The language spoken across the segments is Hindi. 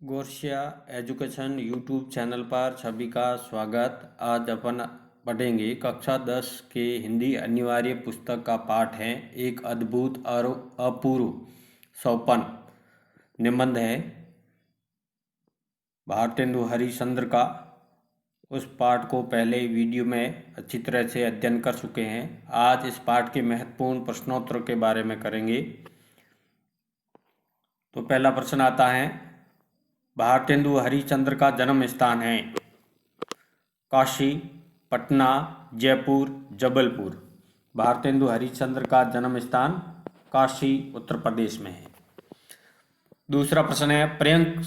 गोरसिया एजुकेशन यूट्यूब चैनल पर सभी का स्वागत। आज अपन पढ़ेंगे कक्षा 10 के हिंदी अनिवार्य पुस्तक का पाठ है एक अद्भुत और अपूर्व स्वप्न। निबंध है भारतेंदु हरिश्चंद्र का। उस पाठ को पहले वीडियो में अच्छी तरह से अध्ययन कर चुके हैं। आज इस पाठ के महत्वपूर्ण प्रश्नोत्तर के बारे में करेंगे। तो पहला प्रश्न आता है, भारतेंदु हरिश्चंद्र का जन्म स्थान है काशी, पटना, जयपुर, जबलपुर। भारतेंदु हरिश्चंद्र का जन्म स्थान काशी, उत्तर प्रदेश में है। दूसरा प्रश्न है, पर्यंक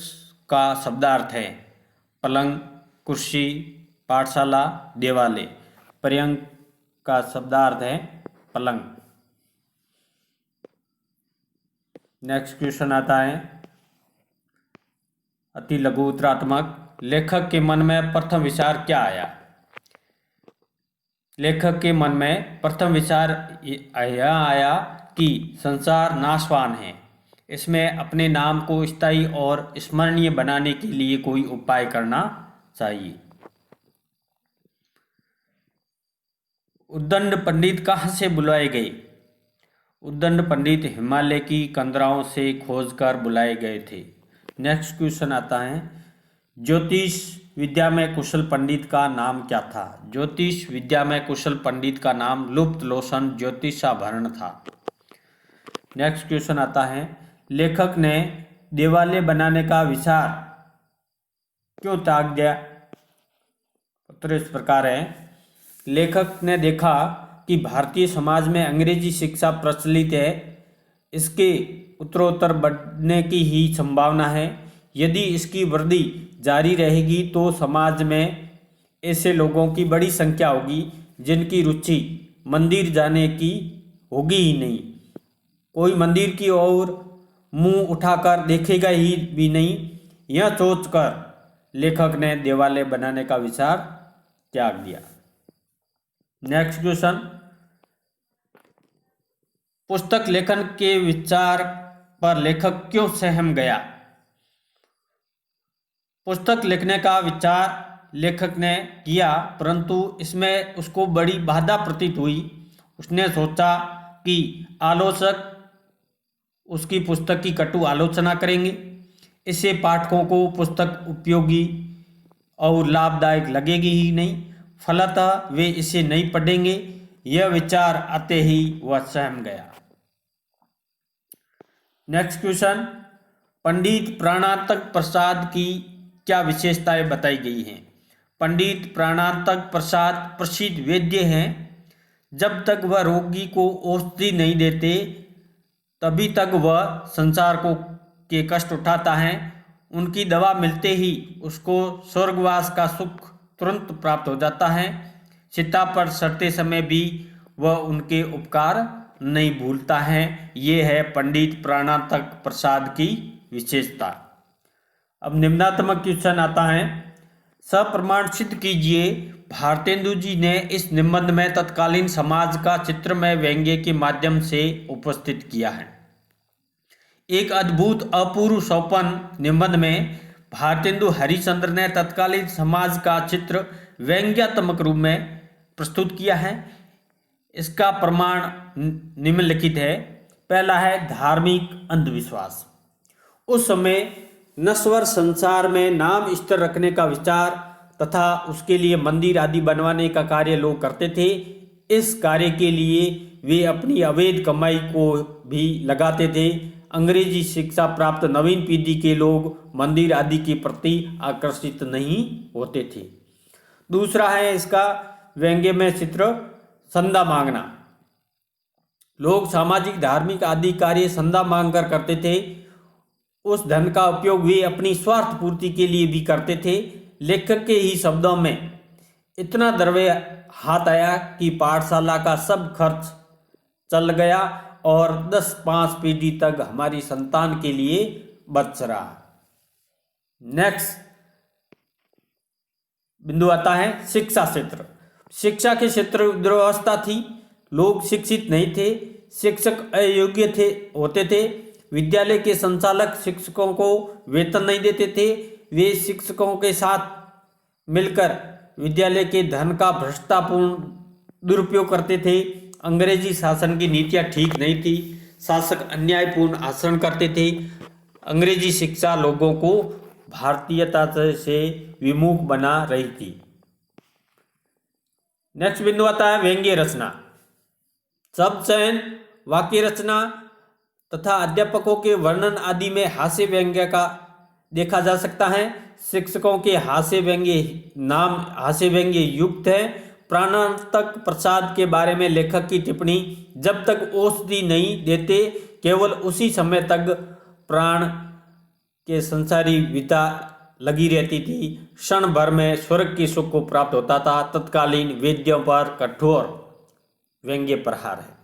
का शब्दार्थ है पलंग, कुर्सी, पाठशाला, देवालय। पर्यंक का शब्दार्थ है पलंग। नेक्स्ट क्वेश्चन आता है, अति लघु उत्तरात्मक। लेखक के मन में प्रथम विचार क्या आया? लेखक के मन में प्रथम विचार यह आया कि संसार नाशवान है, इसमें अपने नाम को स्थायी और स्मरणीय बनाने के लिए कोई उपाय करना चाहिए। उद्दंड पंडित कहाँ से बुलाए गए? उद्दंड पंडित हिमालय की कंदराओं से खोजकर बुलाए गए थे। नेक्स्ट क्वेश्चन आता है, ज्योतिष विद्या में कुशल पंडित का नाम क्या था? ज्योतिष विद्या में कुशल पंडित का नाम लुप्त लोचन ज्योतिषाभरण था। नेक्स्ट क्वेश्चन आता है, लेखक ने देवालय बनाने का विचार क्यों त्याग दिया? उत्तर इस प्रकार है, लेखक ने देखा कि भारतीय समाज में अंग्रेजी शिक्षा प्रचलित है, इसके उत्तरोत्तर बढ़ने की ही संभावना है। यदि इसकी वृद्धि जारी रहेगी तो समाज में ऐसे लोगों की बड़ी संख्या होगी जिनकी रुचि मंदिर जाने की होगी ही नहीं। कोई मंदिर की ओर मुंह उठाकर देखेगा ही भी नहीं। यह सोचकर लेखक ने देवालय बनाने का विचार त्याग दिया। नेक्स्ट क्वेश्चन, पुस्तक लेखन के विचार पर लेखक क्यों सहम गया? पुस्तक लिखने का विचार लेखक ने किया, परंतु इसमें उसको बड़ी बाधा प्रतीत हुई। उसने सोचा कि आलोचक उसकी पुस्तक की कटु आलोचना करेंगे, इससे पाठकों को पुस्तक उपयोगी और लाभदायक लगेगी ही नहीं, फलतः वे इसे नहीं पढ़ेंगे। यह विचार आते ही वह सहम गया। नेक्स्ट क्वेश्चन, पंडित प्राणांतक प्रसाद की क्या विशेषताएं बताई गई हैं? पंडित प्राणांतक प्रसाद प्रसिद्ध वैद्य हैं। जब तक वह रोगी को औषधि नहीं देते तभी तक वह संसार को के कष्ट उठाता है। उनकी दवा मिलते ही उसको स्वर्गवास का सुख तुरंत प्राप्त हो जाता है। चिता पर सड़ते समय भी वह उनके उपकार नहीं भूलता है। ये है पंडित प्राणांतक प्रसाद की विशेषता। अब निम्नात्मक क्वेश्चन आता है, सप्रमाण सिद्ध कीजिए। भारतेंदु जी ने इस निबंध में तत्कालीन समाज का चित्रमय व्यंग्य के माध्यम से उपस्थित किया है। एक अद्भुत अपूर्व स्वप्न निबंध में भारतेंदु हरिश्चंद्र ने तत्कालीन समाज का चित्र व्यंग्यात्मक रूप में प्रस्तुत किया है। इसका प्रमाण निम्नलिखित है। पहला है धार्मिक अंधविश्वास। उस समय नश्वर संसार में नाम स्थिर रखने का विचार तथा उसके लिए मंदिर आदि बनवाने का कार्य लोग करते थे। इस कार्य के लिए वे अपनी अवैध कमाई को भी लगाते थे। अंग्रेजी शिक्षा प्राप्त नवीन पीढ़ी के लोग मंदिर आदि के प्रति आकर्षित नहीं होते थे। दूसरा है इसका व्यंग्य में चित्र संदा मांगना। लोग सामाजिक धार्मिक आदि कार्य संदा मांगकर करते थे। उस धन का उपयोग वे अपनी स्वार्थ पूर्ति के लिए भी करते थे। लेखक के ही शब्दों में, इतना द्रव्य हाथ आया कि पाठशाला का सब खर्च चल गया और 10-5 पीढ़ी तक हमारी संतान के लिए बच रहा। नेक्स्ट बिंदु आता है शिक्षा क्षेत्र। शिक्षा के क्षेत्र दुर्व्यवस्था थी। लोग शिक्षित नहीं थे, शिक्षक अयोग्य होते थे। विद्यालय के संचालक शिक्षकों को वेतन नहीं देते थे। वे शिक्षकों के साथ मिलकर विद्यालय के धन का भ्रष्टापूर्ण दुरुपयोग करते थे। अंग्रेजी शासन की नीतियाँ ठीक नहीं थी। शासक अन्यायपूर्ण आचरण करते थे। अंग्रेजी शिक्षा लोगों को भारतीयता से विमुख बना रही थी। नेक्स्ट बिंदु आता है व्यंग्य रचना। शब्द चयन, वाक्य रचना तथा अध्यापकों के वर्णन आदि में हास्य व्यंग्य का देखा जा सकता है। शिक्षकों के हास्य व्यंग्य युक्त है। प्राणांतक प्रसाद के बारे में लेखक की टिप्पणी, जब तक औषधि नहीं देते केवल उसी समय तक प्राण के संसारी विता लगी रहती थी। क्षण भर में स्वर्ग के सुख को प्राप्त होता था। तत्कालीन वैद्यों पर कठोर व्यंग्य प्रहार है।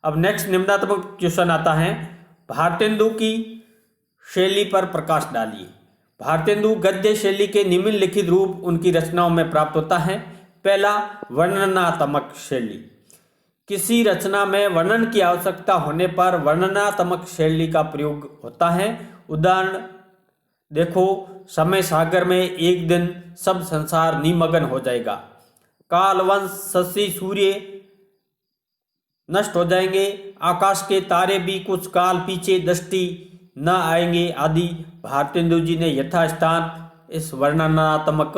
अब नेक्स्ट निम्नात्मक क्वेश्चन आता है, भारतेंदु की शैली पर प्रकाश डालिए। भारतेंदु गद्य शैली के निम्नलिखित रूप उनकी रचनाओं में प्राप्त होता है। पहला, वर्णनात्मक शैली। किसी रचना में वर्णन की आवश्यकता होने पर वर्णनात्मक शैली का प्रयोग होता है। उदाहरण देखो, समय सागर में एक दिन सब संसार निमग्न हो जाएगा। कालवंश, शशि सूर्य नष्ट हो जाएंगे। आकाश के तारे भी कुछ काल पीछे दृष्टि न आएंगे आदि। भारतेंदु जी ने यथास्थान इस वर्णनात्मक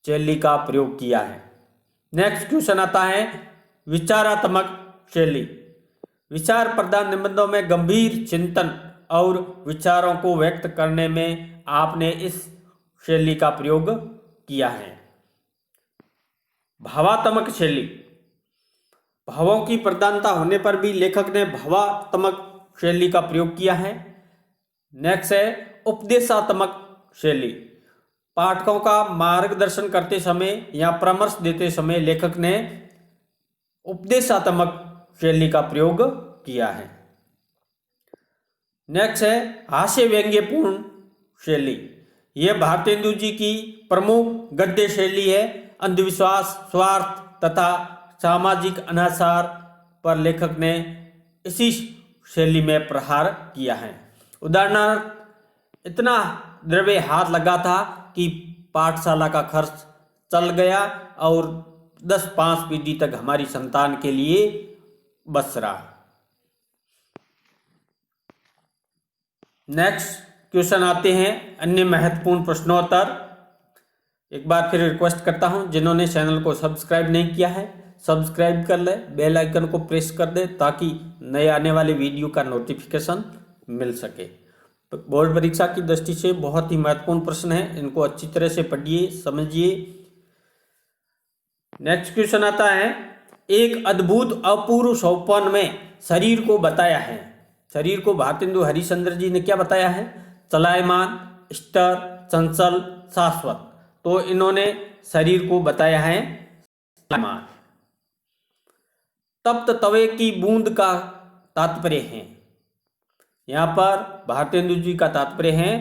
शैली का प्रयोग किया है। नेक्स्ट क्वेश्चन आता है, विचारात्मक शैली। विचार प्रधान निबंधों में गंभीर चिंतन और विचारों को व्यक्त करने में आपने इस शैली का प्रयोग किया है। भावात्मक शैली। भावों की प्रधानता होने पर भी लेखक ने भावात्मक शैली का प्रयोग किया है। नेक्स्ट है उपदेशात्मक शैली। पाठकों का मार्गदर्शन करते समय या परामर्श देते समय लेखक ने उपदेशात्मक शैली का प्रयोग किया है। नेक्स्ट है हास्य व्यंग्यपूर्ण शैली। यह भारतेंदु जी की प्रमुख गद्य शैली है। अंधविश्वास, स्वार्थ तथा सामाजिक अनाचार पर लेखक ने इसी शैली में प्रहार किया है। उदाहरणार्थ, इतना द्रव्य हाथ लगा था कि पाठशाला का खर्च चल गया और 10-5 पीढ़ी तक हमारी संतान के लिए बच रहा। नेक्स्ट क्वेश्चन आते हैं अन्य महत्वपूर्ण प्रश्नोत्तर। एक बार फिर रिक्वेस्ट करता हूं, जिन्होंने चैनल को सब्सक्राइब नहीं किया है सब्सक्राइब कर ले, बेल आइकन को प्रेस कर दे ताकि नए आने वाले वीडियो का नोटिफिकेशन मिल सके। बोर्ड परीक्षा की दृष्टि से बहुत ही महत्वपूर्ण प्रश्न है, इनको अच्छी तरह से पढ़िए, समझिए। नेक्स्ट क्वेश्चन आता है, एक अद्भुत अपूर्व सोपान में शरीर को बताया है। शरीर को भारतेंदु हरिश्चंद्र जी ने क्या बताया है? चलायमान, स्थिर, चंचल, शाश्वत। तो इन्होंने शरीर को बताया है चलायमान। तप्त तवे की बूंद का तात्पर्य है, यहां पर भारतेंदु जी का तात्पर्य है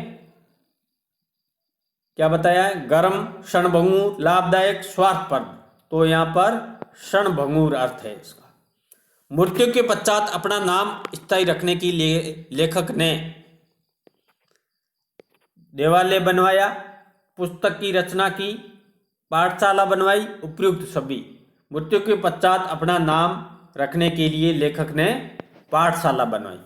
क्या बताया है? गर्म, क्षणभंगुर, लाभदायक, स्वार्थप्रद। तो यहां पर क्षणभंगुर अर्थ है इसका। मृत्यु के पश्चात अपना नाम स्थायी रखने के लिए लेखक ने देवालय बनवाया, पुस्तक की रचना की, पाठशाला बनवाई, उपयुक्त सभी। मृत्यु के पश्चात अपना नाम रखने के लिए लेखक ने पाठशाला बनवाई।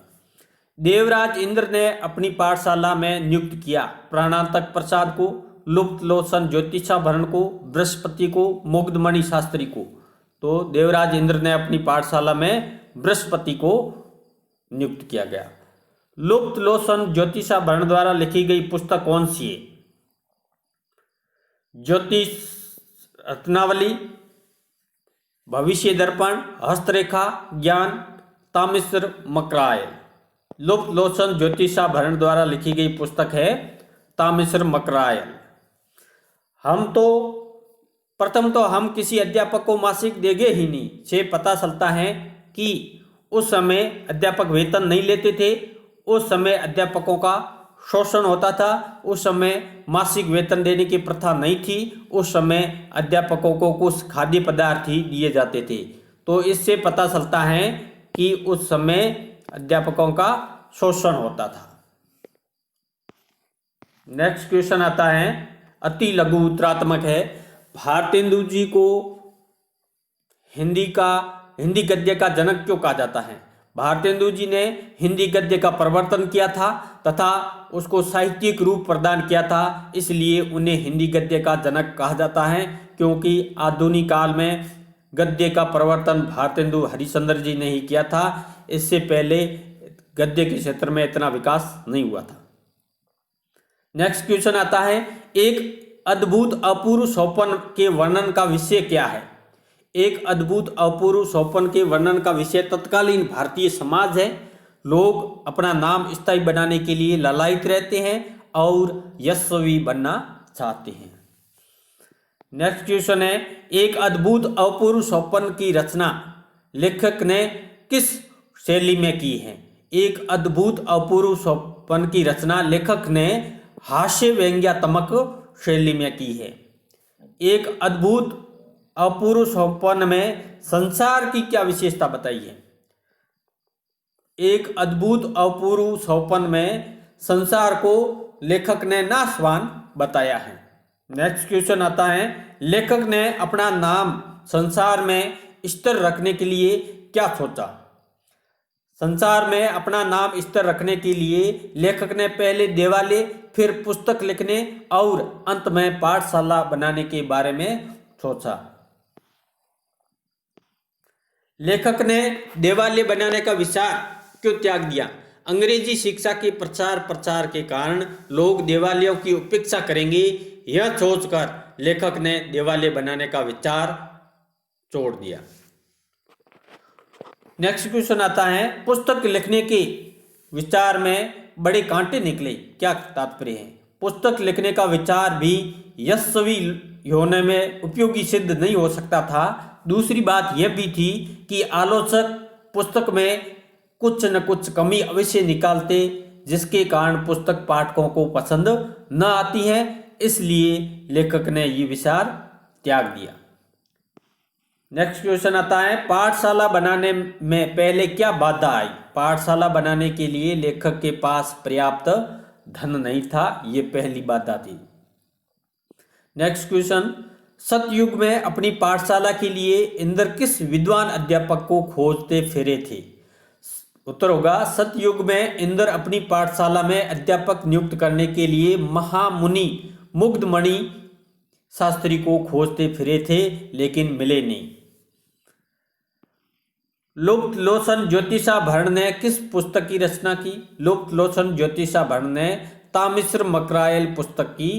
देवराज इंद्र ने अपनी पाठशाला में नियुक्त किया प्राणांतक प्रसाद को, लुप्त लोचन ज्योतिषाभरण को, बृहस्पति को, मुग्धमणि शास्त्री को। तो देवराज इंद्र ने अपनी पाठशाला में बृहस्पति को नियुक्त किया गया। लुप्त लोचन ज्योतिषाभरण द्वारा लिखी गई पुस्तक कौन सी है? ज्योतिष रत्नावली, भविष्य दर्पण, हस्तरेखा ज्ञान, तामिश्र मकरायल। लुप्त लोचन ज्योतिषाभरण द्वारा लिखी गई पुस्तक है तामिश्र मकरायल। प्रथम तो हम किसी अध्यापक को मासिक देंगे ही नहीं। से पता चलता है कि उस समय अध्यापक वेतन नहीं लेते थे, उस समय अध्यापकों का शोषण होता था, उस समय मासिक वेतन देने की प्रथा नहीं थी, उस समय अध्यापकों को कुछ खाद्य पदार्थ ही दिए जाते थे। तो इससे पता चलता है कि उस समय अध्यापकों का शोषण होता था। नेक्स्ट क्वेश्चन आता है, अति लघु उत्तरात्मक है। भारतेंदु जी को हिंदी गद्य का जनक क्यों कहा जाता है? भारतेंदु जी ने हिंदी गद्य का प्रवर्तन किया था तथा उसको साहित्यिक रूप प्रदान किया था, इसलिए उन्हें हिंदी गद्य का जनक कहा जाता है। क्योंकि आधुनिक काल में गद्य का प्रवर्तन भारतेंदु हरिश्चंद्र जी ने ही किया था, इससे पहले गद्य के क्षेत्र में इतना विकास नहीं हुआ था। नेक्स्ट क्वेश्चन आता है, एक अद्भुत अपूर्व सोपान के वर्णन का विषय क्या है? एक अद्भुत अपूर्व सोपान के वर्णन का विषय तत्कालीन भारतीय समाज है। लोग अपना नाम स्थायी बनाने के लिए लालायित रहते हैं और यशस्वी बनना चाहते हैं। नेक्स्ट क्वेश्चन है, एक अद्भुत अपूर्व सोपान की रचना लेखक ने किस शैली में की है? एक अद्भुत अपूर्व सोपान की रचना लेखक ने हास्य व्यंग्यात्मक शैली में की है। एक अद्भुत अपूर्व सोपान में संसार की क्या विशेषता बताई है? एक अद्भुत अपूर्व सोपान में संसार को लेखक ने नाशवान बताया है। नेक्स्ट क्वेश्चन आता है, लेखक ने अपना नाम संसार में स्थिर रखने के लिए क्या सोचा? संसार में अपना नाम स्थिर रखने के लिए लेखक ने पहले देवालय, फिर पुस्तक लिखने और अंत में पाठशाला बनाने के बारे में सोचा। लेखक ने देवालय बनाने का विचार क्यों त्याग दिया? अंग्रेजी शिक्षा के प्रचार के कारण लोग देवालयों की उपेक्षा करेंगे, यह सोचकर लेखक ने देवालय बनाने का विचार छोड़ दिया। नेक्स्ट क्वेश्चन आता है, पुस्तक लिखने के विचार में बड़े कांटे निकले, क्या तात्पर्य है? पुस्तक लिखने का विचार भी यशस्वी होने में उपयोगी सिद्ध नहीं हो सकता था। दूसरी बात यह भी थी कि आलोचक पुस्तक में कुछ न कुछ कमी अवश्य निकालते, जिसके कारण पुस्तक पाठकों को पसंद न आती है, इसलिए लेखक ने ये विचार त्याग दिया। नेक्स्ट क्वेश्चन आता है, पाठशाला बनाने में पहले क्या बाधा आई? पाठशाला बनाने के लिए लेखक के पास पर्याप्त धन नहीं था, ये पहली बाधा थी। नेक्स्ट क्वेश्चन, सतयुग में अपनी पाठशाला के लिए इंद्र किस विद्वान अध्यापक को खोजते फिरे थे? उत्तर होगा, सतयुग में इंद्र अपनी पाठशाला में अध्यापक नियुक्त करने के लिए महामुनि मुग्धमणि शास्त्री को खोजते फिरे थे, लेकिन मिले नहीं। लुप्तलोचन ज्योतिषाभरण ने किस पुस्तक की रचना की? लुप्तलोचन ज्योतिषाभरण ने तामिश्र मकरायल पुस्तक की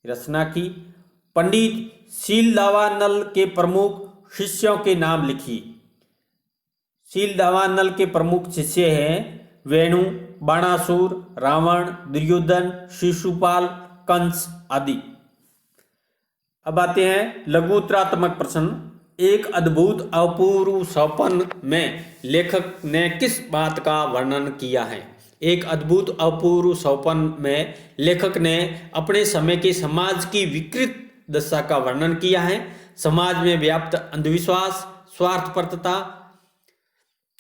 रचना की। पंडित शीलदावानल के प्रमुख शिष्यों के नाम लिखिए। शीलदावानल के प्रमुख शिष्य हैं वेणु, बाणासुर, रावण, दुर्योधन, शिशुपाल, कंस आदि। अब आते हैं लघुत्तरात्मक प्रश्न। एक अद्भुत अपूर्व सोपान में लेखक ने किस बात का वर्णन किया है? एक अद्भुत अपूर्व सोपान में लेखक ने अपने समय के समाज की विकृत दशा का वर्णन किया है। समाज में व्याप्त अंधविश्वास, स्वार्थपरता,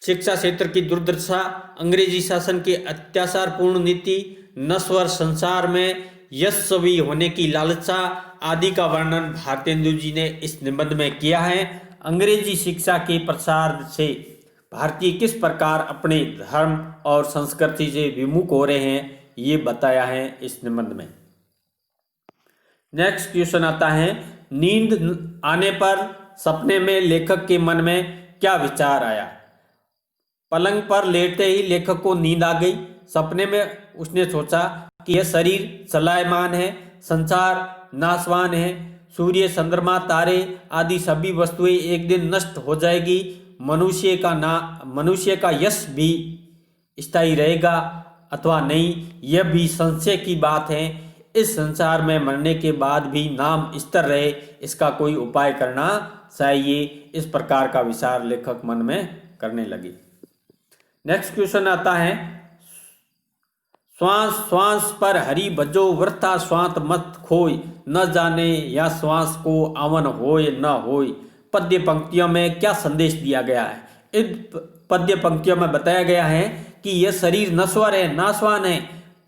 शिक्षा क्षेत्र की दुर्दशा, अंग्रेजी शासन की अत्याचारपूर्ण नीति, नश्वर संसार में यशस्वी होने की लालसा आदि का वर्णन भारतेंदु जी ने इस निबंध में किया है। अंग्रेजी शिक्षा के प्रसार से भारतीय किस प्रकार अपने धर्म और संस्कृति से विमुख हो रहे हैं, ये बताया है इस निबंध में। नेक्स्ट क्वेश्चन आता है, नींद आने पर सपने में लेखक के मन में क्या विचार आया? पलंग पर लेटते ही लेखक को नींद आ गई। सपने में उसने सोचा कि यह शरीर चलायमान है, संसार नाशवान है, सूर्य, चंद्रमा, तारे आदि सभी वस्तुएं एक दिन नष्ट हो जाएगी, मनुष्य का यश भी स्थायी रहेगा अथवा नहीं, यह भी संशय की बात है। इस संसार में मरने के बाद भी नाम स्थिर रहे, इसका कोई उपाय करना चाहिए। इस प्रकार का विचार लेखक मन में करने लगे। नेक्स्ट क्वेश्चन आता है, श्वास श्वास पर हरि भजो वृथा स्वांत मत खोय, न जाने या श्वास को आवन होय न होय। पद्य पंक्तियों में क्या संदेश दिया गया है? पद्य पंक्तियों में बताया गया है कि यह शरीर नश्वर है, नाशवान है,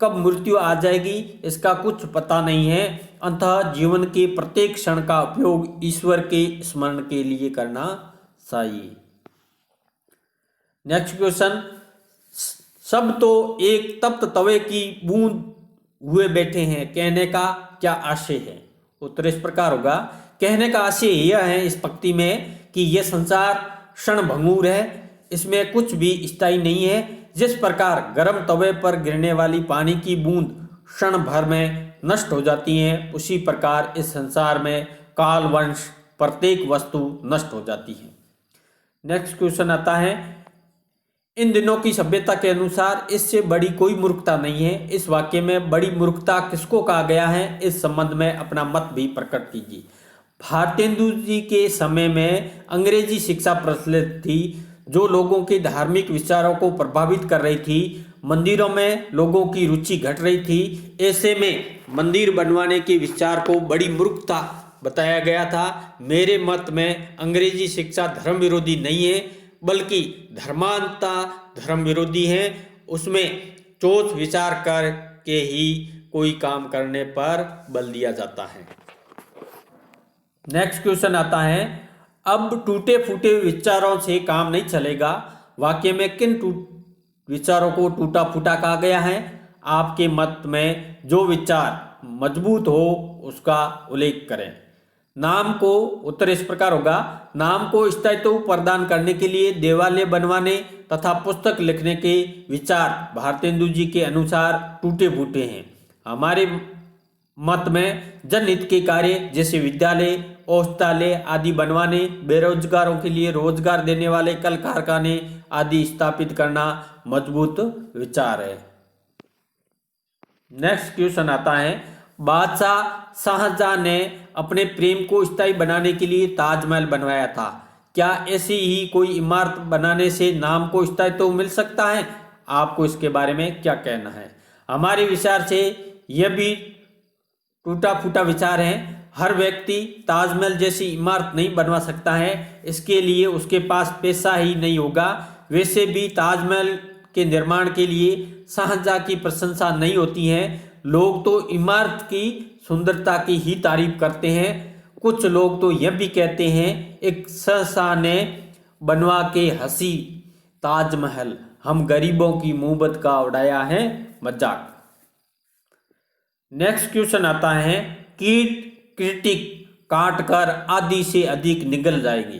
कब मृत्यु आ जाएगी इसका कुछ पता नहीं है। अतः जीवन के प्रत्येक क्षण का उपयोग ईश्वर के स्मरण के लिए करना चाहिए। नेक्स्ट क्वेश्चन, सब तो एक तप्त तवे की बूंद हुए बैठे हैं, कहने का क्या आशय है? उत्तर इस प्रकार होगा, कहने का आशय यह है इस पंक्ति में कि यह संसार क्षण भंगुर है, इसमें कुछ भी स्थायी नहीं है। जिस प्रकार गर्म तवे पर गिरने वाली पानी की बूंद क्षण भर में नष्ट हो जाती है, उसी प्रकार इस संसार में कालवंश प्रत्येक वस्तु नष्ट हो जाती है। नेक्स्ट क्वेश्चन आता है, इन दिनों की सभ्यता के अनुसार इससे बड़ी कोई मूर्खता नहीं है। इस वाक्य में बड़ी मूर्खता किसको कहा गया है, इस संबंध में अपना मत भी प्रकट कीजिए। भारतेंदु जी के समय में अंग्रेजी शिक्षा प्रचलित थी, जो लोगों के धार्मिक विचारों को प्रभावित कर रही थी। मंदिरों में लोगों की रुचि घट रही थी। ऐसे में मंदिर बनवाने के विचार को बड़ी मूर्खता बताया गया था। मेरे मत में अंग्रेजी शिक्षा धर्म विरोधी नहीं है, बल्कि धर्मांता धर्म विरोधी है। उसमें सोच विचार करके ही कोई काम करने पर बल दिया जाता है। नेक्स्ट क्वेश्चन आता है, अब टूटे फूटे विचारों से काम नहीं चलेगा। वाक्य में किन विचारों को टूटा फूटा कहा गया है? आपके मत में जो विचार मजबूत हो उसका उल्लेख करें। नाम को, उत्तर इस प्रकार होगा, नाम को स्थायित्व प्रदान करने के लिए देवालय बनवाने तथा पुस्तक लिखने के विचार भारतेंदु जी के अनुसार टूटे फूटे हैं। हमारे मत में जनहित के कार्य जैसे विद्यालय, औषधालय आदि बनवाने, बेरोजगारों के लिए रोजगार देने वाले कल कारखाने आदि स्थापित करना मजबूत विचार है। नेक्स्ट क्वेश्चन आता है, बादशाह शाहजहां ने अपने प्रेम को स्थायी बनाने के लिए ताजमहल बनवाया था। क्या ऐसी ही कोई इमारत बनाने से नाम को स्थायित्व मिल सकता है? आपको इसके बारे में क्या कहना है? हमारे विचार से यह भी टूटा फूटा विचार है। हर व्यक्ति ताजमहल जैसी इमारत नहीं बनवा सकता है, इसके लिए उसके पास पैसा ही नहीं होगा। वैसे भी ताजमहल के निर्माण के लिए शाहजहां की प्रशंसा नहीं होती है। लोग तो इमारत की सुंदरता की ही तारीफ करते हैं। कुछ लोग तो यह भी कहते हैं, एक शाहजहां ने बनवा के हंसी ताजमहल, हम गरीबों की मुहब्बत का उड़ाया है मजाक। नेक्स्ट क्वेश्चन आता है, कीट क्रिटिक काट कर आधी से अधिक निगल जाएगी।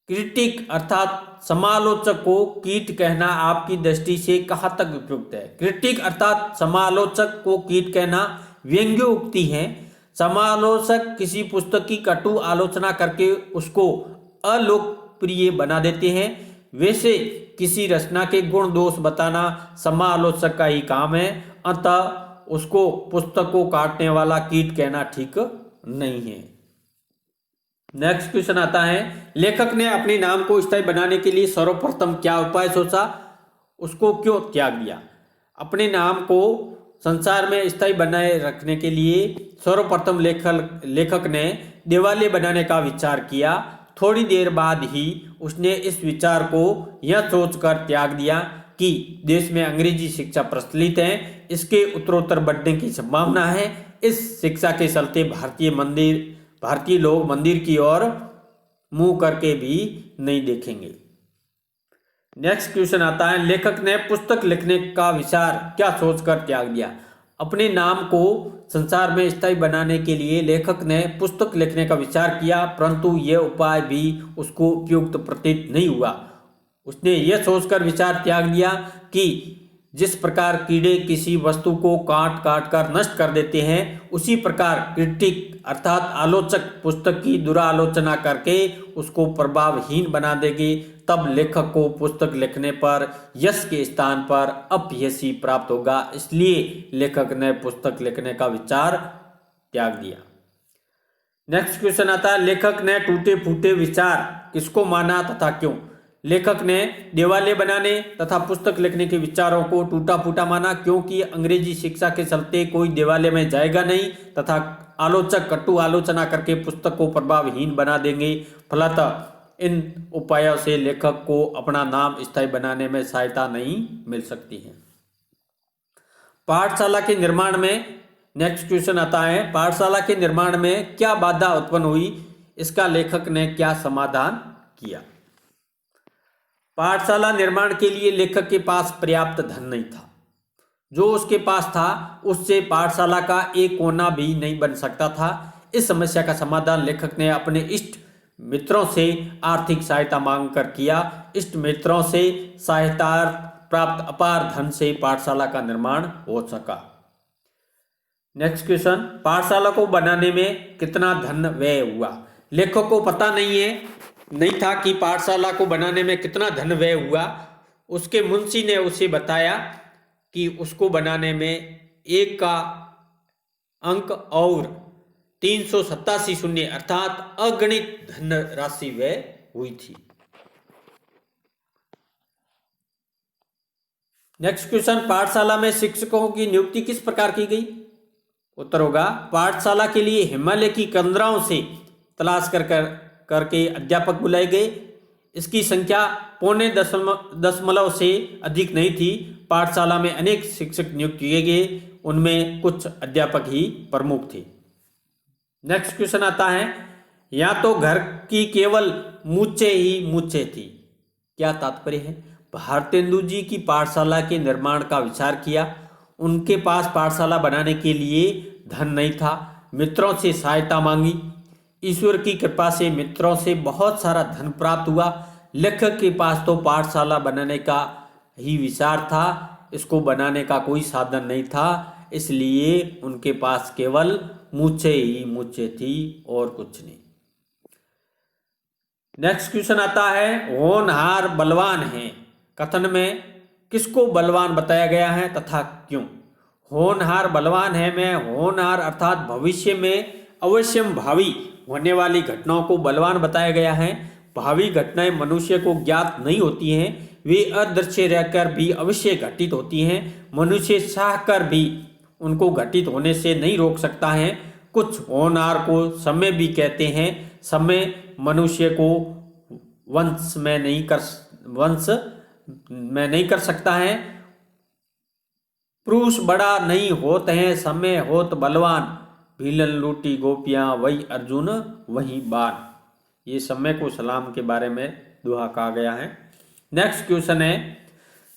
क्रिटिक अर्थात समालोचक को कीट कहना आपकी दृष्टि से कहाँ तक उपयुक्त है? क्रिटिक अर्थात समालोचक को कीट कहना व्यंग्योक्ति है। समालोचक किसी पुस्तक की कटु आलोचना करके उसको अलोकप्रिय बना देते हैं। वैसे किसी रचना के गुण दोष बताना समालोचक का ही काम है, अतः उसको पुस्तक को काटने वाला कीट कहना ठीक नहीं है। नेक्स्ट क्वेश्चन आता है, लेखक ने अपने नाम को स्थायी बनाने के लिए सर्वप्रथम क्या उपाय सोचा, उसको क्यों त्याग दिया? अपने नाम को संसार में स्थायी बनाए रखने के लिए सर्वप्रथम लेखक ने देवालय बनाने का विचार किया। थोड़ी देर बाद ही उसने इस विचार को यह सोचकर त्याग दिया कि देश में अंग्रेजी शिक्षा प्रचलित है, इसके उत्तरोत्तर बढ़ने की संभावना है। इस शिक्षा के चलते भारतीय लोग मंदिर की ओर मुंह करके भी नहीं देखेंगे। नेक्स्ट क्वेश्चन आता है, लेखक ने पुस्तक लिखने का विचार क्या सोचकर त्याग दिया? अपने नाम को संसार में स्थायी बनाने के लिए लेखक ने पुस्तक लिखने का विचार किया, परंतु यह उपाय भी उसको उपयुक्त प्रतीत नहीं हुआ। उसने यह सोचकर विचार त्याग दिया कि जिस प्रकार कीड़े किसी वस्तु को काट काट कर नष्ट कर देते हैं, उसी प्रकार क्रिटिक अर्थात आलोचक पुस्तक की दुरालोचना करके उसको प्रभावहीन बना देगी। तब लेखक को पुस्तक लिखने पर यश के स्थान पर अपयश ही प्राप्त होगा। इसलिए लेखक ने पुस्तक लिखने का विचार त्याग दिया। नेक्स्ट क्वेश्चन आता है, लेखक ने टूटे फूटे विचार किसको माना तथा क्यों? लेखक ने देवालय बनाने तथा पुस्तक लिखने के विचारों को टूटा फूटा माना, क्योंकि अंग्रेजी शिक्षा के चलते कोई देवालय में जाएगा नहीं तथा आलोचक कटु आलोचना करके पुस्तक को प्रभावहीन बना देंगे। फलतः इन उपायों से लेखक को अपना नाम स्थायी बनाने में सहायता नहीं मिल सकती है। पाठशाला के निर्माण में नेक्स्ट क्वेश्चन आता है, पाठशाला के निर्माण में क्या बाधा उत्पन्न हुई, इसका लेखक ने क्या समाधान किया। पाठशाला निर्माण के लिए लेखक के पास पर्याप्त धन नहीं था। जो उसके पास था उससे पाठशाला का एक कोना भी नहीं बन सकता था। इस समस्या का समाधान लेखक ने अपने इष्ट मित्रों से आर्थिक सहायता मांगकर किया। इष्ट मित्रों से सहायता प्राप्त अपार धन से पाठशाला का निर्माण हो सका। नेक्स्ट क्वेश्चन, पाठशाला को बनाने में कितना धन व्यय हुआ। लेखक को पता नहीं था कि पाठशाला को बनाने में कितना धन व्यय हुआ। उसके मुंशी ने उसे बताया कि उसको बनाने में 1 का अंक और 387 शून्य अर्थात अगणित धन राशि व्यय हुई थी। नेक्स्ट क्वेश्चन, पाठशाला में शिक्षकों की नियुक्ति किस प्रकार की गई। उत्तर होगा, पाठशाला के लिए हिमालय की कंदराओं से तलाश करके अध्यापक बुलाए गए। इसकी संख्या 0.5 से अधिक नहीं थी। पाठशाला में अनेक शिक्षक नियुक्त किए गए, उनमें कुछ अध्यापक ही प्रमुख थे। नेक्स्ट क्वेश्चन आता है, या तो घर की केवल मूछें ही मूछें थी। क्या तात्पर्य है। भारतेंदु जी की पाठशाला के निर्माण का विचार किया। उनके पास पाठशाला बनाने के लिए धन नहीं था। मित्रों से सहायता मांगी। ईश्वर की कृपा से मित्रों से बहुत सारा धन प्राप्त हुआ। लेखक के पास तो पाठशाला बनाने का ही विचार था, इसको बनाने का कोई साधन नहीं था, इसलिए उनके पास केवल मूछें ही मूछें थी और कुछ नहीं। नेक्स्ट क्वेश्चन आता है, होनहार बलवान है कथन में किसको बलवान बताया गया है तथा क्यों। होनहार बलवान है में होनहार अर्थात भविष्य में अवश्यम भावी होने वाली घटनाओं को बलवान बताया गया है। भावी घटनाएं मनुष्य को ज्ञात नहीं होती हैं, वे अदृश्य रहकर भी अवश्य घटित होती हैं। मनुष्य चाहकर भी उनको घटित होने से नहीं रोक सकता है। कुछ होनहार को समय भी कहते हैं। समय मनुष्य को वंश में नहीं कर सकता है। पुरुष बड़ा नहीं होते हैं, समय होत बलवान, भीलन लूटी गोपियां वही अर्जुन वही बाण। ये समय को सलाम के बारे में दोहा कहा गया है। नेक्स्ट क्वेश्चन है,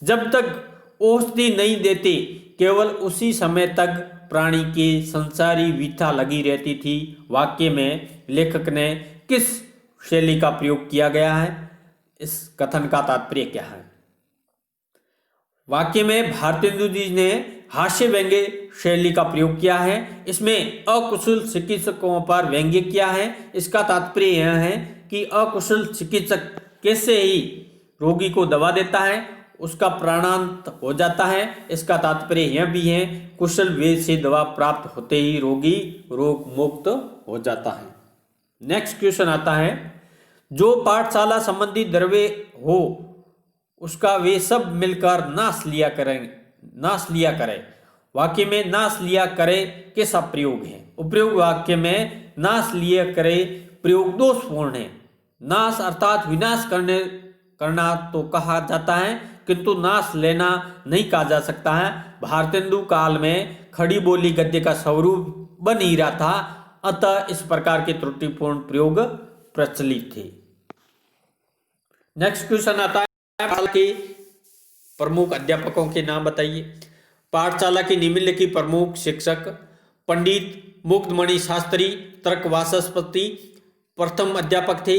जब तक औषधि नहीं देते केवल उसी समय तक प्राणी के संसारी व्यथा लगी रहती थी। वाक्य में लेखक ने किस शैली का प्रयोग किया गया है, इस कथन का तात्पर्य क्या है। वाक्य में भारतेंदु जी ने हास्य व्यंग्य शैली का प्रयोग किया है। इसमें अकुशल चिकित्सकों पर व्यंग्य किया है। इसका तात्पर्य यह है कि अकुशल चिकित्सक कैसे ही रोगी को दवा देता है, उसका प्राणांत हो जाता है। इसका तात्पर्य यह भी है, कुशल वैद्य से दवा प्राप्त होते ही रोगी रोग मुक्त हो जाता है। नेक्स्ट क्वेश्चन आता है, जो पाठशाला संबंधी द्रव्य हो उसका वे सब मिलकर नाश लिया करें। वाक्य में नाश लिया करे कैसा प्रयोग है। उपयोग वाक्य में नाश लिया करे प्रयोग दोषपूर्ण है। नाश अर्थात विनाश करना तो कहा जाता है, किंतु नाश लेना नहीं कहा जा सकता है। भारतेंदु काल में खड़ी बोली गद्य का स्वरूप बन ही रहा था, अतः इस प्रकार के त्रुटिपूर्ण प्रयोग प्रचलित थे। नेक्स्ट क्वेश्चन आता है, पाठशाला के प्रमुख अध्यापकों के नाम बताइए। पाठशाला के निम्नलिखित प्रमुख शिक्षक पंडित मुक्तमणि शास्त्री तर्कवाचस्पति प्रथम अध्यापक थे।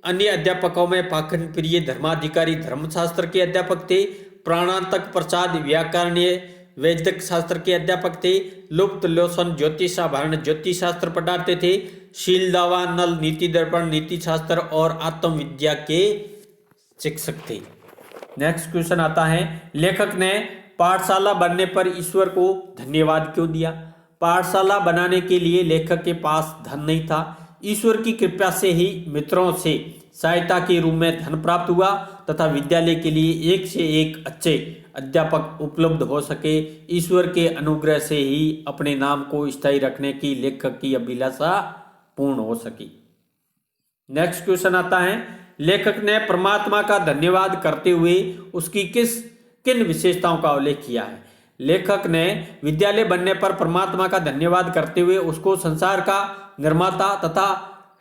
अन्य अध्यापकों में पाखंड प्रिय धर्माधिकारी धर्मशास्त्र के अध्यापक थे। प्राणांतक प्रसाद व्याकरणीय वैदिक शास्त्र के अध्यापक थे। लुप्त लोसन ज्योतिषाभरण ज्योतिष शास्त्र पढ़ाते थे। शीलदावा नल नीति दर्पण नीति शास्त्र और आत्मविद्या के शिक्षक थे। नेक्स्ट क्वेश्चन आता है, लेखक ने पाठशाला बनने पर ईश्वर को धन्यवाद क्यों दिया। पाठशाला बनाने के लिए लेखक के पास धन नहीं था। ईश्वर की कृपा से ही मित्रों से सहायता के रूप में धन प्राप्त हुआ तथा विद्यालय के लिए एक से एक अच्छे अध्यापक उपलब्ध हो सके। ईश्वर के अनुग्रह से ही अपने नाम को स्थायी रखने की लेखक की अभिलाषा पूर्ण हो सकी। नेक्स्ट क्वेश्चन आता है, लेखक ने परमात्मा का धन्यवाद करते हुए उसकी किन विशेषताओं का उल्लेख किया है? लेखक ने विद्यालय बनने पर परमात्मा का धन्यवाद करते हुए उसको संसार का निर्माता तथा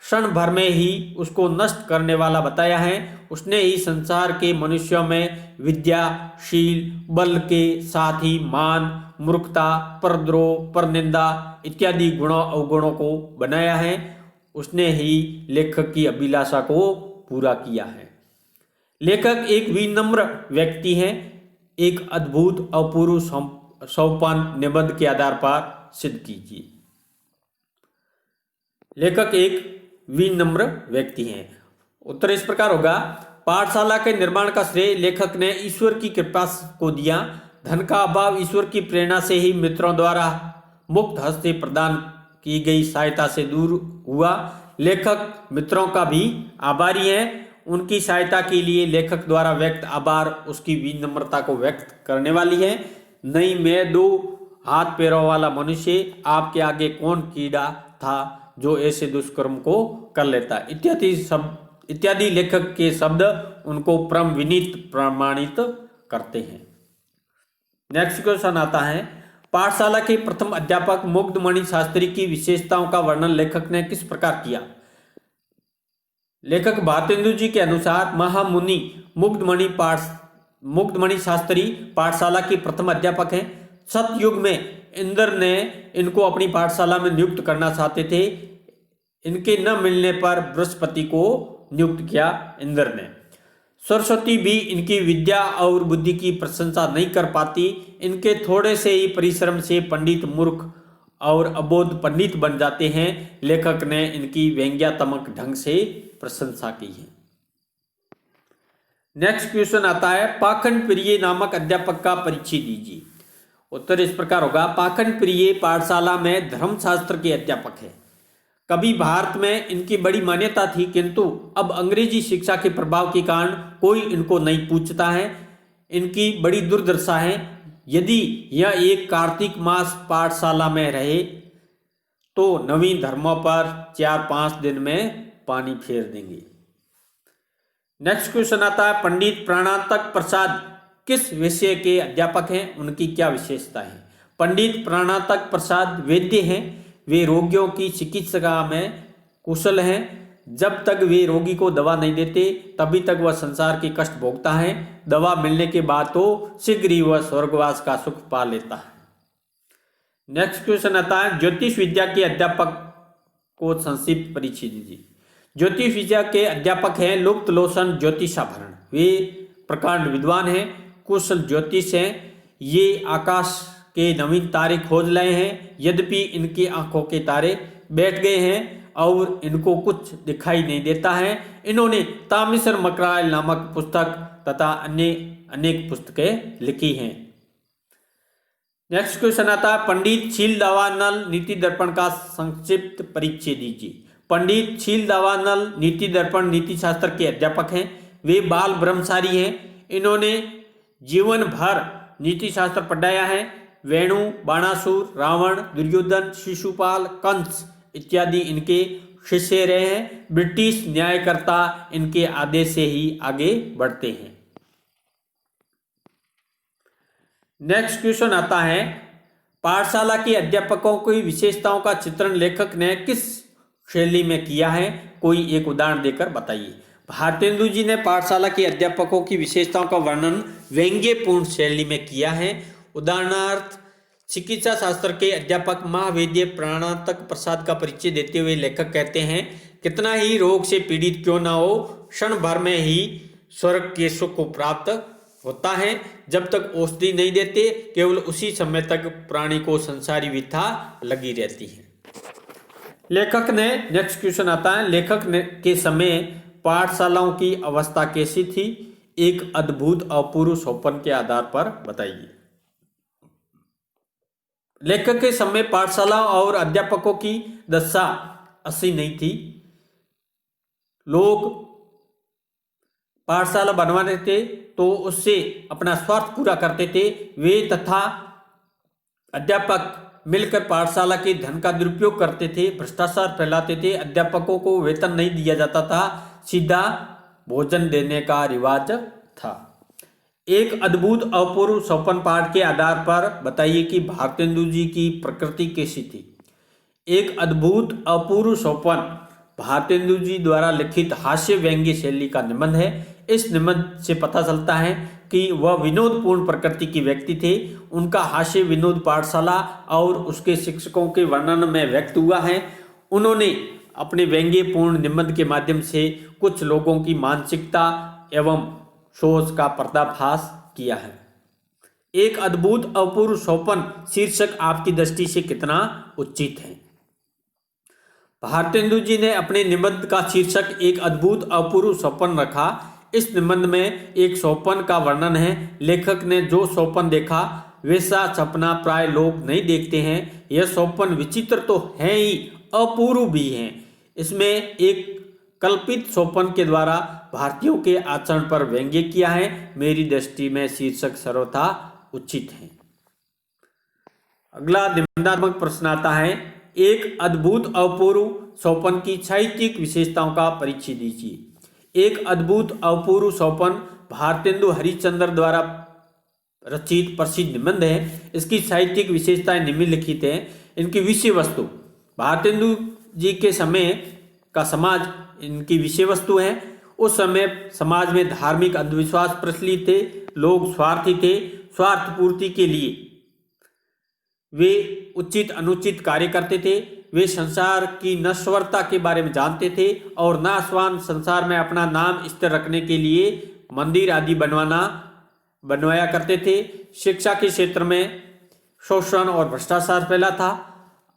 क्षण भर में ही उसको नष्ट करने वाला बताया है। उसने ही संसार के मनुष्यों में विद्या, शील, बल के साथ ही मान, मूर्खता, परद्रोह, परनिंदा इत्यादि गुणों अवगुणों को बनाया है। उसने ही लेखक की अभिलाषा को पूरा किया है। लेखक एक विनम्र व्यक्ति है, एक अद्भुत अपूर्व सोपान निबंध के आधार पर सिद्ध कीजिए। लेखक एक विनम्र व्यक्ति हैं। उत्तर इस प्रकार होगा, पाठशाला के निर्माण का श्रेय लेखक ने ईश्वर की कृपा को दिया। धन का अभाव ईश्वर की प्रेरणा से ही मित्रों द्वारा मुक्त हस्त से प्रदान की गई सहायता से दूर हुआ। लेखक मित्रों का भी आभारी है। उनकी सहायता के लिए लेखक द्वारा व्यक्त आभार उसकी विनम्रता को व्यक्त करने वाली है। नहीं, मैं 2 हाथ पैरों वाला मनुष्य, आपके आगे कौन कीड़ा था जो ऐसे दुष्कर्म को कर लेता, इत्यादि लेखक के शब्द उनको परम विनीत प्रमाणित करते हैं। नेक्स्ट क्वेश्चन आता है, पाठशाला के प्रथम अध्यापक मुग्धमणि शास्त्री की विशेषताओं का वर्णन लेखक ने किस प्रकार किया? लेखक भारतेंदु जी के अनुसार महामुनि मुग्धमणि शास्त्री पाठशाला के प्रथम अध्यापक हैं। सतयुग में इंद्र ने इनको अपनी पाठशाला में नियुक्त करना चाहते थे। इनके न मिलने पर बृहस्पति को नियुक्त किया इंद्र ने। सरस्वती भी इनकी विद्या और बुद्धि की प्रशंसा नहीं कर पाती। इनके थोड़े से ही परिश्रम से पंडित मूर्ख और अबोध पंडित बन जाते हैं। लेखक ने इनकी व्यंग्यात्मक ढंग से प्रशंसा की है। नेक्स्ट क्वेश्चन आता है, पाखंड प्रिय नामक अध्यापक का परिचय दीजिए। उत्तर इस प्रकार होगा, पाखंड प्रिय पाठशाला में धर्मशास्त्र के अध्यापक है। कभी भारत में इनकी बड़ी मान्यता थी, किंतु अब अंग्रेजी शिक्षा के प्रभाव के कारण कोई इनको नहीं पूछता है। इनकी बड़ी दुर्दशा है। यदि यह एक कार्तिक मास पाठशाला में रहे तो नवीन धर्मों पर 4-5 दिन में पानी फेर देंगे। नेक्स्ट क्वेश्चन आता है, पंडित प्राणांतक प्रसाद किस विषय के अध्यापक हैं? उनकी क्या विशेषता है? पंडित प्राणांतक प्रसाद वैद्य हैं। वे रोगियों की चिकित्सा में कुशल हैं। जब तक वे रोगी को दवा नहीं देते तभी तक वह संसार के कष्ट भोगता है। दवा मिलने के बाद तो शीघ्र ही वह स्वर्गवास का सुख पा लेता है। नेक्स्ट क्वेश्चन आता है, ज्योतिष विद्या के अध्यापक को संक्षिप्त परिचय दीजिए। ज्योतिष विद्या के अध्यापक हैं लुप्त लोचन ज्योतिषाभरण। वे प्रकांड विद्वान हैं, कुशल ज्योतिष हैं। ये आकाश के नवीन तारे खोज लाए हैं। यद्यपि इनकी आंखों के तारे बैठ गए हैं और इनको कुछ दिखाई नहीं देता है। इन्होंने तामिसर मकराइल नामक पुस्तक तथा अन्य अनेक पुस्तकें लिखी हैं। नेक्स्ट क्वेश्चन आता है, पंडित शील दावानल नीति दर्पण का संक्षिप्त परिचय दीजिए। पंडित शील दावानल नीति दर्पण नीति शास्त्र के अध्यापक हैं। वे बाल ब्रह्मचारी हैं। इन्होंने जीवन भर नीति शास्त्र पढ़ाया है। वेणु, बाणासुर, रावण, दुर्योधन, शिशुपाल, कंस इत्यादि इनके शिष्य रहे हैं। ब्रिटिश न्यायकर्ता इनके आदेश से ही आगे बढ़ते हैं। नेक्स्ट क्वेश्चन आता है, पाठशाला के अध्यापकों की विशेषताओं का चित्रण लेखक ने किस शैली में किया है? कोई एक उदाहरण देकर बताइए। भारतेंदु जी ने पाठशाला के अध्यापकों की विशेषताओं का वर्णन व्यंग्यपूर्ण शैली में किया है। उदाहरणार्थ, चिकित्सा शास्त्र के अध्यापक महावैद्य प्राणांतक प्रसाद का परिचय देते हुए लेखक कहते हैं, कितना ही रोग से पीड़ित क्यों न हो, क्षण भर में ही स्वर्ग के सुख को प्राप्त होता है। जब तक औषधि नहीं देते केवल उसी समय तक प्राणी को संसारी व्यथा लगी रहती है। लेखक ने नेक्स्ट क्वेश्चन आता है, लेखक ने के समय पाठशालाओं की अवस्था कैसी थी? एक अद्भुत अपूर्व सोपान के आधार पर बताइए। लेखक के समय पाठशाला और अध्यापकों की दशा अच्छी नहीं थी। लोग पाठशाला बनवाते थे तो उससे अपना स्वार्थ पूरा करते थे। वे तथा अध्यापक मिलकर पाठशाला के धन का दुरुपयोग करते थे, भ्रष्टाचार फैलाते थे। अध्यापकों को वेतन नहीं दिया जाता था, सीधा भोजन देने का रिवाज था। एक अद्भुत अपूर्व सोपन पाठ के आधार पर बताइए कि भारतेंदु जी की प्रकृति कैसी थी। एक अद्भुत अपूर्व सोपन भारतेंदु जी द्वारा लिखित हास्य व्यंग्य शैली का निबंध है। इस निबंध से पता चलता है कि वह विनोदपूर्ण प्रकृति के व्यक्ति थे। उनका हास्य विनोद पाठशाला और उसके शिक्षकों के वर्णन में व्यक्त हुआ है। उन्होंने अपने व्यंग्यपूर्ण निबंध के माध्यम से कुछ लोगों की मानसिकता एवं सोच का पर्दाफाश किया है। एक अद्भुत अपूर्व सोपन शीर्षक आपकी दृष्टि से कितना उचित है। भारतेंदु जी ने अपने निबंध का शीर्षक एक अद्भुत अपूर्व सोपन रखा। इस निबंध में एक सोपन का वर्णन है। लेखक ने जो सोपन देखा वैसा सपना प्राय लोग नहीं देखते हैं। यह सोपन विचित्र तो है ही, अपूर्व भी है। इसमें एक कल्पित सोपन के द्वारा भारतीयों के आचरण पर व्यंग्य किया है। मेरी दृष्टि में शीर्षक सर्वथा उचित है। अगला निबंधात्मक प्रश्न आता है, एक अद्भुत अपूर्व सोपन की साहित्यिक विशेषताओं का परिचय दीजिए। एक अद्भुत अपूर्व सोपन भारतेंदु हरिश्चंद्र द्वारा रचित प्रसिद्ध निबंध है। इसकी साहित्यिक विशेषताएं निम्नलिखित हैं। इनकी विषय वस्तु, भारतेंदु जी के समय का समाज इनकी विषय वस्तु है। उस समय समाज में धार्मिक अंधविश्वास प्रचलित थे। लोग स्वार्थी थे। स्वार्थ पूर्ति के लिए वे उचित अनुचित कार्य करते थे। वे संसार की नश्वरता के बारे में जानते थे और नाशवान संसार में अपना नाम स्थिर रखने के लिए मंदिर आदि बनवाया करते थे। शिक्षा के क्षेत्र में शोषण और भ्रष्टाचार फैला था।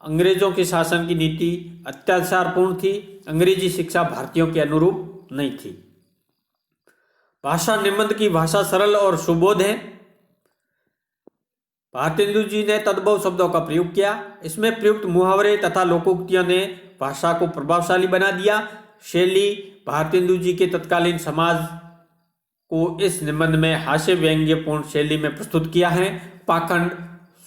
अंग्रेजों के शासन की नीति अत्याचारपूर्ण थी। अंग्रेजी शिक्षा भारतीयों के अनुरूप नहीं थी। भाषा, निबंध की भाषा सरल और सुबोध है। भारतेंदु जी ने तद्भव शब्दों का प्रयोग किया। इसमें प्रयुक्त मुहावरे तथा लोकोक्तियों ने भाषा को प्रभावशाली बना दिया। शैली, भारतेंदु जी के तत्कालीन समाज को इस निबंध में हास्य व्यंग्यपूर्ण शैली में प्रस्तुत किया है। पाखंड,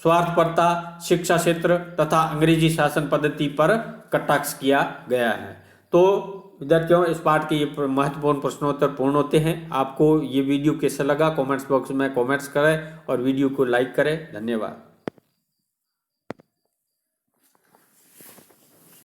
स्वार्थपरता, शिक्षा क्षेत्र तथा अंग्रेजी शासन पद्धति पर कटाक्ष किया गया है। तो विद्यार्थियों, इस पाठ के ये महत्वपूर्ण प्रश्नोत्तर पूर्ण होते हैं। आपको ये वीडियो कैसा लगा कमेंट्स बॉक्स में कमेंट्स करें और वीडियो को लाइक करें। धन्यवाद।